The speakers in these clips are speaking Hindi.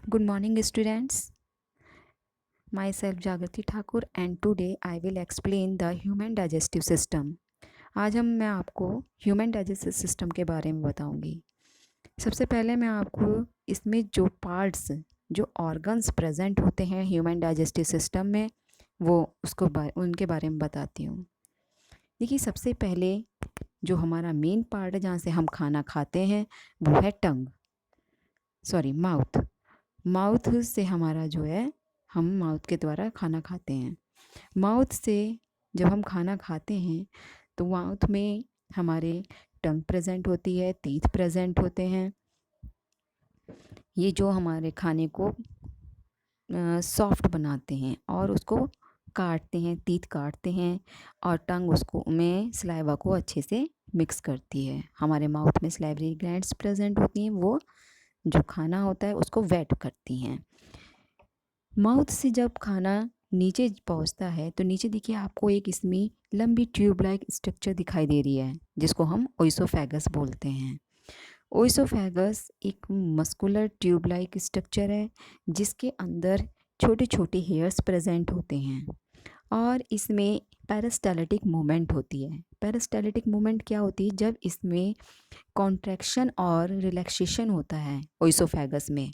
Good morning, students. Myself Jagrati Thakur and today I will explain the human digestive system. आज मैं आपको ह्यूमन डाइजेस्टिव सिस्टम के बारे में बताऊंगी। सबसे पहले मैं आपको इसमें जो पार्ट्स, जो ऑर्गन्स प्रेजेंट होते हैं ह्यूमन डाइजेस्टिव सिस्टम में, वो उनके बारे में बताती हूँ। देखिए, सबसे पहले जो हमारा मेन पार्ट है जहाँ से हम खाना खाते हैं वो है माउथ। माउथ से हमारा जो है, हम माउथ के द्वारा खाना खाते हैं। माउथ से जब हम खाना खाते हैं तो माउथ में हमारे टंग प्रेजेंट होती है, टीथ प्रेजेंट होते हैं। ये जो हमारे खाने को सॉफ्ट बनाते हैं और उसको काटते हैं, टीथ काटते हैं और टंग उसको में सलाइवा को अच्छे से मिक्स करती है। हमारे माउथ में सलाइवरी ग्लैंड्स प्रेजेंट होती हैं, वो जो खाना होता है उसको वेट करती हैं। माउथ से जब खाना नीचे पहुंचता है तो नीचे देखिए आपको एक इसमें लंबी ट्यूब लाइक स्ट्रक्चर दिखाई दे रही है जिसको हम ओइसोफेगस बोलते हैं। ओइसोफेगस एक मस्कुलर ट्यूब लाइक स्ट्रक्चर है जिसके अंदर छोटे छोटे हेयर्स प्रेजेंट होते हैं और इसमें पेरिस्टाल्टिक मूवमेंट होती है। पेरिस्टाल्टिक मूवमेंट क्या होती है? जब इसमें कॉन्ट्रैक्शन और रिलैक्सेशन होता है ओइसोफेगस में,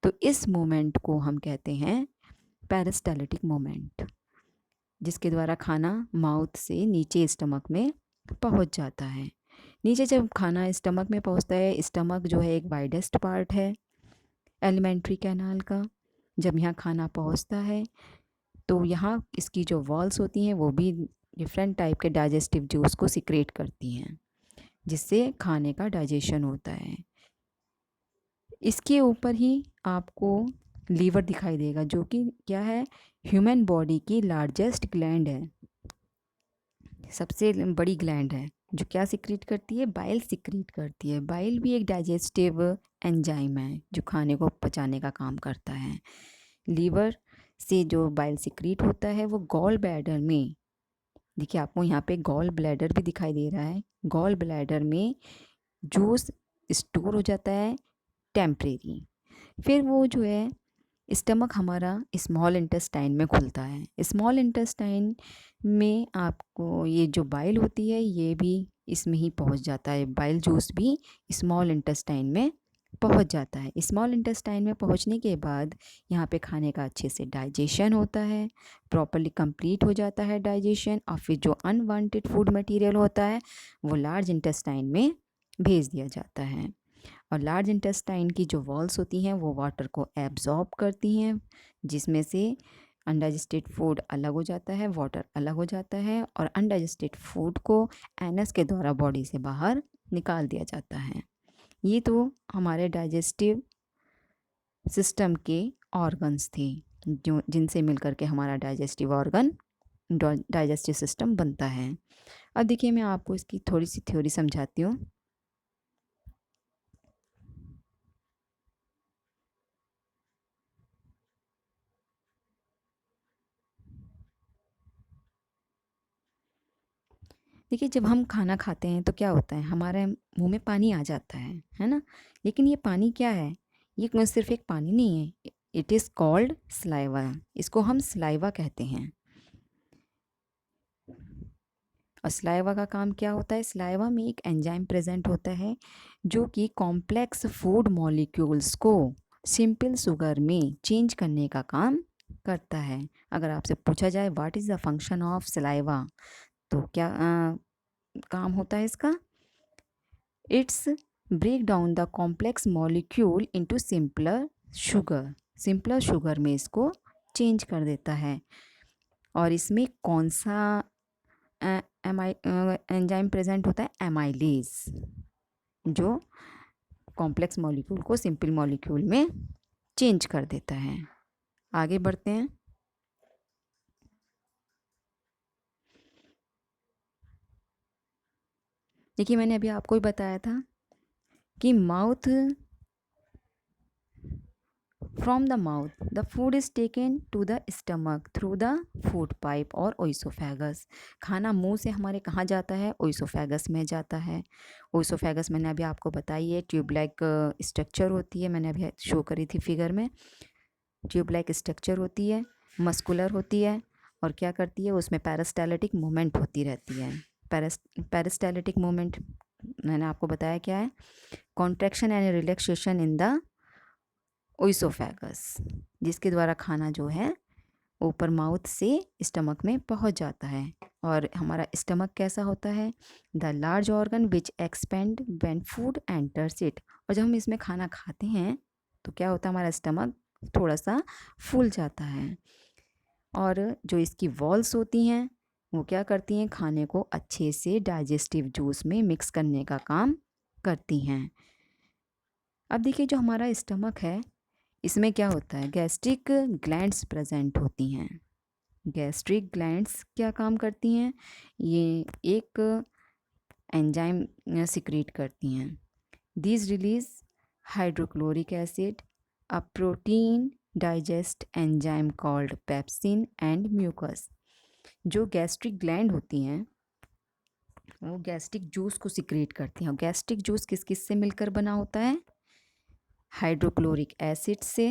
तो इस मूवमेंट को हम कहते हैं पेरिस्टाल्टिक मूवमेंट, जिसके द्वारा खाना माउथ से नीचे स्टमक में पहुंच जाता है। नीचे जब खाना स्टमक में पहुंचता है, स्टमक जो है एक वाइडेस्ट पार्ट है एलिमेंट्री कैनाल का। जब यहाँ खाना पहुंचता है तो यहाँ इसकी जो वॉल्स होती हैं वो भी डिफरेंट टाइप के डाइजेस्टिव जूस को सिक्रेट करती हैं, जिससे खाने का डाइजेशन होता है। इसके ऊपर ही आपको लीवर दिखाई देगा, जो कि क्या है, ह्यूमन बॉडी की लार्जेस्ट ग्लैंड है, सबसे बड़ी ग्लैंड है, जो क्या सिक्रीट करती है? बाइल सिक्रीट करती है। बाइल भी एक डाइजेस्टिव एंजाइम है जो खाने को पचाने का काम करता है। लीवर से जो बाइल सिक्रीट होता है वो गॉल ब्लैडर में, देखिए आपको यहाँ पे गॉल ब्लैडर भी दिखाई दे रहा है, गॉल ब्लैडर में जूस स्टोर हो जाता है टेम्परेरी। फिर वो जो है स्टमक हमारा स्मॉल इंटेस्टाइन में खुलता है। स्मॉल इंटेस्टाइन में आपको ये जो बाइल होती है ये भी इसमें ही पहुंच जाता है, बाइल जूस भी स्मॉल इंटेस्टाइन में पहुंच जाता है। स्मॉल इंटेस्टाइन में पहुंचने के बाद यहाँ पे खाने का अच्छे से डाइजेशन होता है, प्रॉपरली कंप्लीट हो जाता है डाइजेशन, और फिर जो अनवांटेड फूड मटेरियल होता है वो लार्ज इंटेस्टाइन में भेज दिया जाता है। और लार्ज इंटेस्टाइन की जो वॉल्स होती हैं वो वाटर को एब्जॉर्ब करती हैं, जिसमें से अनडाइजेस्टेड फूड अलग हो जाता है, वाटर अलग हो जाता है, और अनडाइजेस्टेड फूड को एनस के द्वारा बॉडी से बाहर निकाल दिया जाता है। ये तो हमारे डाइजेस्टिव सिस्टम के ऑर्गन्स थे, जो जिनसे मिलकर के हमारा डाइजेस्टिव ऑर्गन, डाइजेस्टिव सिस्टम बनता है। अब देखिए मैं आपको इसकी थोड़ी सी थ्योरी समझाती हूँ। देखिए, जब हम खाना खाते हैं तो क्या होता है, हमारे मुंह में पानी आ जाता है ना। लेकिन ये पानी क्या है? ये सिर्फ एक पानी नहीं है, इट इज़ कॉल्ड सलाइवा। इसको हम सलाइवा कहते हैं। और सलाइवा का काम क्या होता है? सलाइवा में एक एंजाइम प्रेजेंट होता है जो कि कॉम्प्लेक्स फूड मॉलिक्यूल्स को सिंपल शुगर में चेंज करने का काम करता है। अगर आपसे पूछा जाए what is the function of saliva, तो क्या काम होता है इसका? It's break down the complex molecule into sugar simpler sugar में इसको चेंज कर देता है। और इसमें कौन सा एंजाइम प्रेजेंट होता है? एमाइलेज, जो कॉम्प्लेक्स मॉलिक्यूल को सिंपल मॉलिक्यूल में चेंज कर देता है। आगे बढ़ते हैं। देखिए, मैंने अभी आपको ही बताया था कि mouth From the mouth, the food is taken to the stomach through the food pipe और ओइसोफेगस। खाना मुंह से हमारे कहाँ जाता है? ओइसोफेगस में जाता है। ओइसोफेगस मैंने अभी आपको बताई है, ट्यूब लाइक स्ट्रक्चर होती है, मैंने अभी शो करी थी फिगर में। ट्यूब लाइक स्ट्रक्चर होती है, मस्कुलर होती है और क्या करती है, उसमें पैरास्टाल्टिक मूवमेंट होती रहती है। पैरास्टाल्टिक मूवमेंट मैंने आपको बताया क्या है? Contraction and relaxation in the oesophagus, जिसके द्वारा खाना जो है ऊपर माउथ से स्टमक में पहुंच जाता है। और हमारा स्टमक कैसा होता है? The large organ which expand when food enters it. और जब हम इसमें खाना खाते हैं तो क्या होता है, हमारा स्टमक थोड़ा सा फूल जाता है। और जो इसकी वॉल्स होती हैं वो क्या करती हैं? खाने को अच्छे से डाइजेस्टिव जूस में मिक्स करने का काम करती हैं। अब देखिए, जो हमारा स्टमक है इसमें क्या होता है? गैस्ट्रिक ग्लैंड्स प्रेजेंट होती हैं। गैस्ट्रिक ग्लैंड्स क्या काम करती हैं? ये एक एंजाइम सिक्रीट करती हैं। This release hydrochloric acid, a protein digest enzyme called pepsin and mucus. जो गैस्ट्रिक ग्लैंड होती हैं वो गैस्ट्रिक जूस को सिक्रीट करती हैं। और गैस्ट्रिक जूस किस किस से मिलकर बना होता है? हाइड्रोक्लोरिक एसिड से,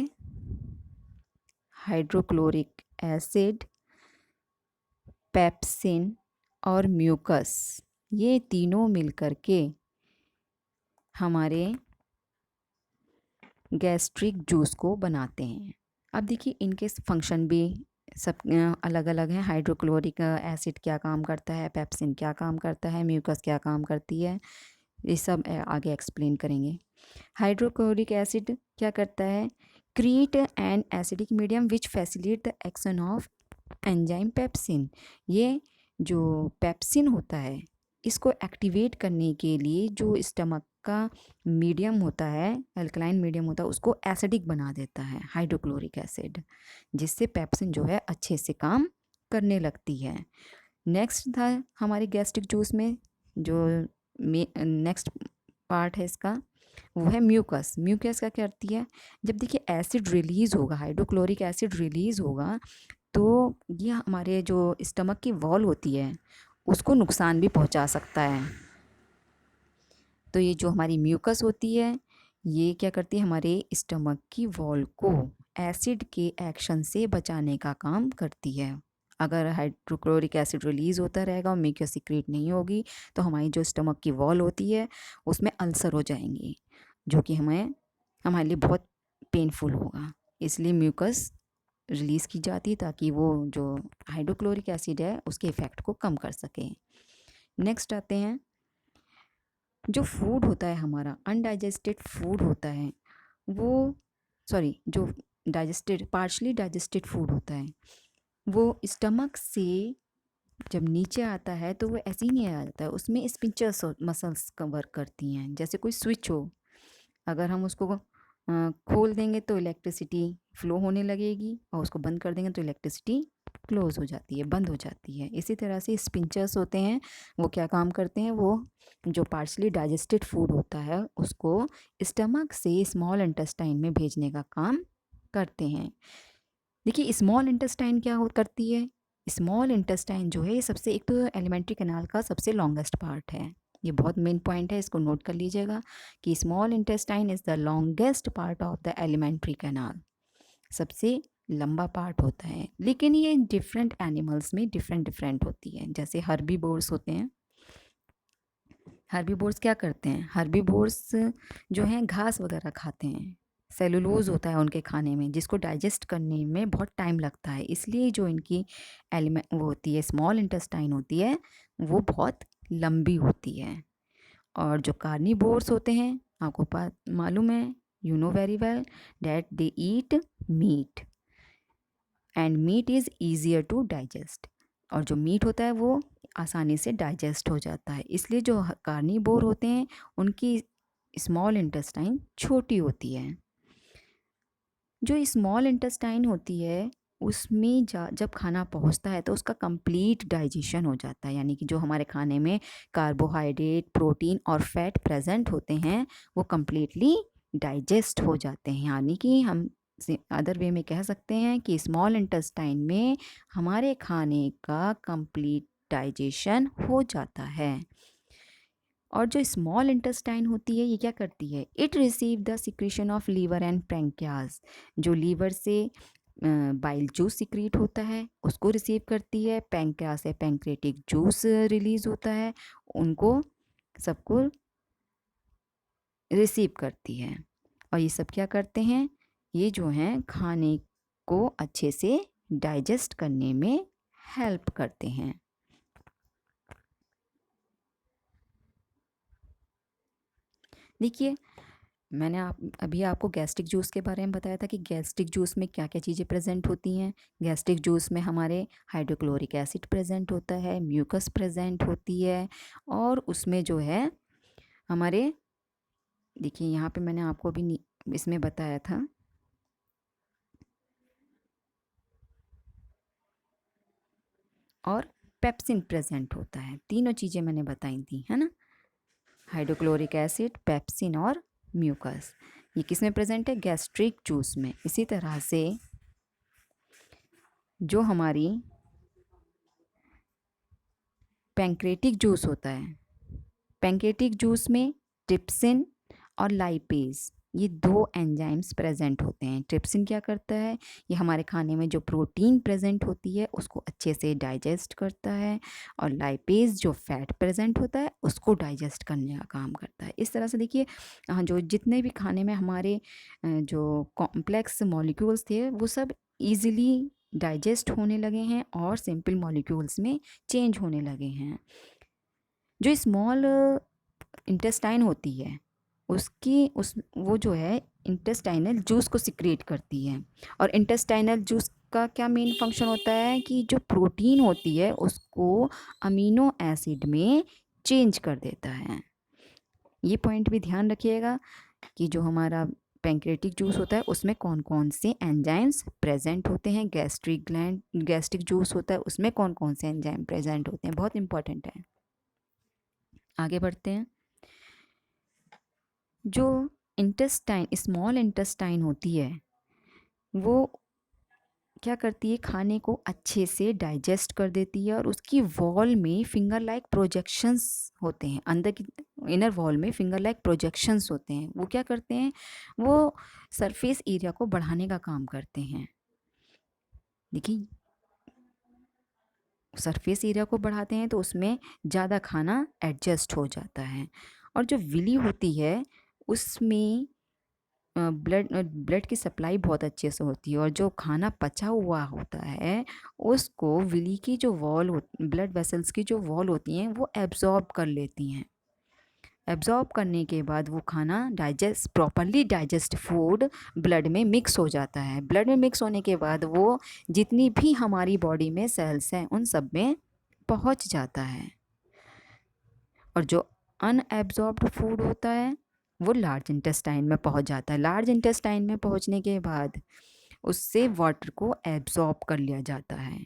हाइड्रोक्लोरिक एसिड, पेप्सिन और म्यूकस, ये तीनों मिलकर के हमारे गैस्ट्रिक जूस को बनाते हैं। अब देखिए, इनके फंक्शन भी सब अलग अलग हैं। हाइड्रोक्लोरिक एसिड क्या काम करता है, पेप्सिन क्या काम करता है, म्यूकस क्या काम करती है, ये सब आगे एक्सप्लेन करेंगे। हाइड्रोक्लोरिक एसिड क्या करता है? Create an acidic medium which facilitate the action of enzyme pepsin. ये जो पेप्सिन होता है इसको एक्टिवेट करने के लिए जो स्टमक का मीडियम होता है, अल्कलाइन मीडियम होता है, उसको एसिडिक बना देता है हाइड्रोक्लोरिक एसिड, जिससे पेप्सिन जो है अच्छे से काम करने लगती है। नेक्स्ट था हमारे गैस्ट्रिक जूस में जो नेक्स्ट पार्ट है इसका, वो है म्यूकस। म्यूकस क्या करती है? जब देखिए एसिड रिलीज़ होगा, हाइड्रोक्लोरिक एसिड रिलीज़ होगा तो ये हमारे जो स्टमक की वॉल होती है उसको नुकसान भी पहुंचा सकता है। तो ये जो हमारी म्यूकस होती है ये क्या करती है? हमारे स्टमक की वॉल को एसिड के एक्शन से बचाने का काम करती है। अगर हाइड्रोक्लोरिक एसिड रिलीज़ होता रहेगा और म्यूकस सीक्रेट नहीं होगी तो हमारी जो स्टमक की वॉल होती है उसमें अल्सर हो जाएंगे, जो कि हमारे लिए बहुत पेनफुल होगा। इसलिए म्यूकस रिलीज़ की जाती है ताकि वो जो हाइड्रोक्लोरिक एसिड है उसके इफ़ेक्ट को कम कर सके। नेक्स्ट आते हैं, जो फूड होता है हमारा अनडाइजेस्टेड फूड होता है वो जो डाइजेस्टेड पार्शली डाइजेस्टेड फूड होता है वो स्टमक से जब नीचे आता है तो वो ऐसे ही नहीं आ जाता है, उसमें स्पिंचर्स मसल्स का वर्क करती हैं। जैसे कोई स्विच हो, अगर हम उसको खोल देंगे तो इलेक्ट्रिसिटी फ्लो होने लगेगी और उसको बंद कर देंगे तो इलेक्ट्रिसिटी क्लोज हो जाती है, बंद हो जाती है। इसी तरह से स्पिंचर्स होते हैं, वो क्या काम करते हैं? वो जो पार्शली डाइजेस्टेड फूड होता है उसको स्टमक से स्मॉल इंटेस्टाइन में भेजने का काम करते हैं। देखिए, स्मॉल इंटेस्टाइन क्या करती है? स्मॉल इंटेस्टाइन जो है सबसे, एक तो एलिमेंट्री कैनाल का सबसे लॉन्गेस्ट पार्ट है, ये बहुत मेन पॉइंट है, इसको नोट कर लीजिएगा कि small intestine is the longest part of the alimentary canal, सबसे लंबा पार्ट होता है। लेकिन ये डिफरेंट एनिमल्स में डिफरेंट होती है। जैसे हर्बीवोर्स होते हैं, हर्बीवोर्स क्या करते हैं? हर्बीवोर्स जो हैं घास वगैरह खाते हैं, सेलुलोज होता है उनके खाने में जिसको डाइजेस्ट करने में बहुत टाइम लगता है, इसलिए जो इनकी एलिमेंट वो होती है स्मॉल इंटेस्टाइन होती है वो बहुत लंबी होती है। और जो कार्निवोर्स होते हैं आपको मालूम है, you know very well that they eat meat and meat is easier to digest. और जो मीट होता है वो आसानी से डाइजेस्ट हो जाता है, इसलिए जो कार्निवोर होते हैं उनकी स्मॉल इंटेस्टाइन छोटी होती है। जो स्मॉल इंटेस्टाइन होती है उसमें जब खाना पहुंचता है तो उसका कंप्लीट डाइजेशन हो जाता है, यानी कि जो हमारे खाने में कार्बोहाइड्रेट, प्रोटीन और फैट प्रेजेंट होते हैं वो कम्प्लीटली डाइजेस्ट हो जाते हैं, यानी कि हम अदर वे में कह सकते हैं कि स्मॉल इंटेस्टाइन में हमारे खाने का कंप्लीट डाइजेशन हो जाता है। और जो स्मॉल इंटेस्टाइन होती है ये क्या करती है, it receive the secretion of liver and pancreas, जो लीवर से बाइल जूस सिक्रीट होता है उसको रिसीव करती है, पैंक्रियाज से पैंक्रेटिक जूस रिलीज होता है, उनको सबको रिसीव करती है। और ये सब क्या करते हैं, ये जो हैं खाने को अच्छे से डाइजेस्ट करने में हेल्प करते हैं। देखिए मैंने अभी आपको गैस्ट्रिक जूस के बारे में बताया था कि गैस्ट्रिक जूस में क्या क्या चीज़ें प्रेजेंट होती हैं। गैस्ट्रिक जूस में हमारे हाइड्रोक्लोरिक एसिड प्रेजेंट होता है, म्यूकस प्रेजेंट होती है, और उसमें जो है हमारे, देखिए यहाँ पे मैंने आपको अभी इसमें बताया था और पेप्सिन प्रेजेंट होता है। तीनों चीज़ें मैंने बताई थी, है ना, हाइड्रोक्लोरिक एसिड, पेप्सिन और म्यूकस। ये किस में प्रेजेंट है, गैस्ट्रिक जूस में। इसी तरह से जो हमारी पैंक्रेटिक जूस होता है, पैंक्रेटिक जूस में ट्रिप्सिन और लाइपेज, ये दो एंजाइम्स प्रेजेंट होते हैं। ट्रिप्सिन क्या करता है, ये हमारे खाने में जो प्रोटीन प्रेजेंट होती है उसको अच्छे से डाइजेस्ट करता है, और लाइपेज जो फैट प्रेजेंट होता है उसको डाइजेस्ट करने का काम करता है। इस तरह से देखिए जो जितने भी खाने में हमारे जो कॉम्प्लेक्स मॉलिक्यूल्स थे वो सब ईजिली डाइजेस्ट होने लगे हैं और सिंपल मॉलिक्यूल्स में चेंज होने लगे हैं। जो स्मॉल इंटेस्टाइन होती है उस वो जो है इंटेस्टाइनल जूस को सिक्रेट करती है, और इंटेस्टाइनल जूस का क्या मेन फंक्शन होता है कि जो प्रोटीन होती है उसको अमीनो एसिड में चेंज कर देता है। ये पॉइंट भी ध्यान रखिएगा कि जो हमारा पैंक्रेटिक जूस होता है उसमें कौन कौन से एंजाइम्स प्रेजेंट होते हैं, गैस्ट्रिक जूस होता है उसमें कौन कौन से एंजाइम प्रेजेंट होते हैं, बहुत इंपॉर्टेंट है। आगे बढ़ते हैं। जो इंटेस्टाइन, स्मॉल इंटेस्टाइन होती है वो क्या करती है, खाने को अच्छे से डाइजेस्ट कर देती है, और उसकी वॉल में फिंगर लाइक प्रोजेक्शंस होते हैं, अंदर की इनर वॉल में फिंगर लाइक प्रोजेक्शंस होते हैं। वो क्या करते हैं, वो सरफेस एरिया को बढ़ाने का काम करते हैं। देखिए सरफेस एरिया को बढ़ाते हैं तो उसमें ज़्यादा खाना एडजस्ट हो जाता है। और जो विली होती है उसमें ब्लड की सप्लाई बहुत अच्छे से होती है, और जो खाना पचा हुआ होता है उसको विली की जो ब्लड वेसल्स की जो वॉल होती हैं वो एब्जॉर्ब कर लेती हैं। एब्जॉर्ब करने के बाद वो खाना प्रॉपरली डाइजेस्ट फूड ब्लड में मिक्स हो जाता है। ब्लड में मिक्स होने के बाद वो जितनी भी हमारी बॉडी में सेल्स हैं उन सब में पहुंच जाता है, और जो अनएब्जॉर्ब्ड फूड होता है वो लार्ज इंटेस्टाइन में पहुंच जाता है। लार्ज इंटेस्टाइन में पहुंचने के बाद उससे वाटर को एब्जॉर्ब कर लिया जाता है,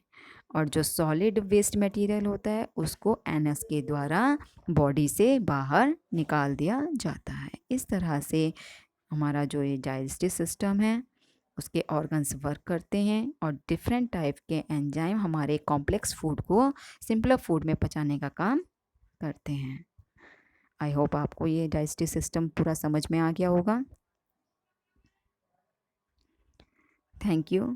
और जो सॉलिड वेस्ट मटेरियल होता है उसको एनएस के द्वारा बॉडी से बाहर निकाल दिया जाता है। इस तरह से हमारा जो ये डाइजेस्टिव सिस्टम है उसके ऑर्गन्स वर्क करते हैं, और डिफरेंट टाइप के एंजाइम हमारे कॉम्प्लेक्स फूड को सिंपलर फूड में पचाने का काम करते हैं। आई होप आपको ये डाइजेस्टिव सिस्टम पूरा समझ में आ गया होगा। Thank you.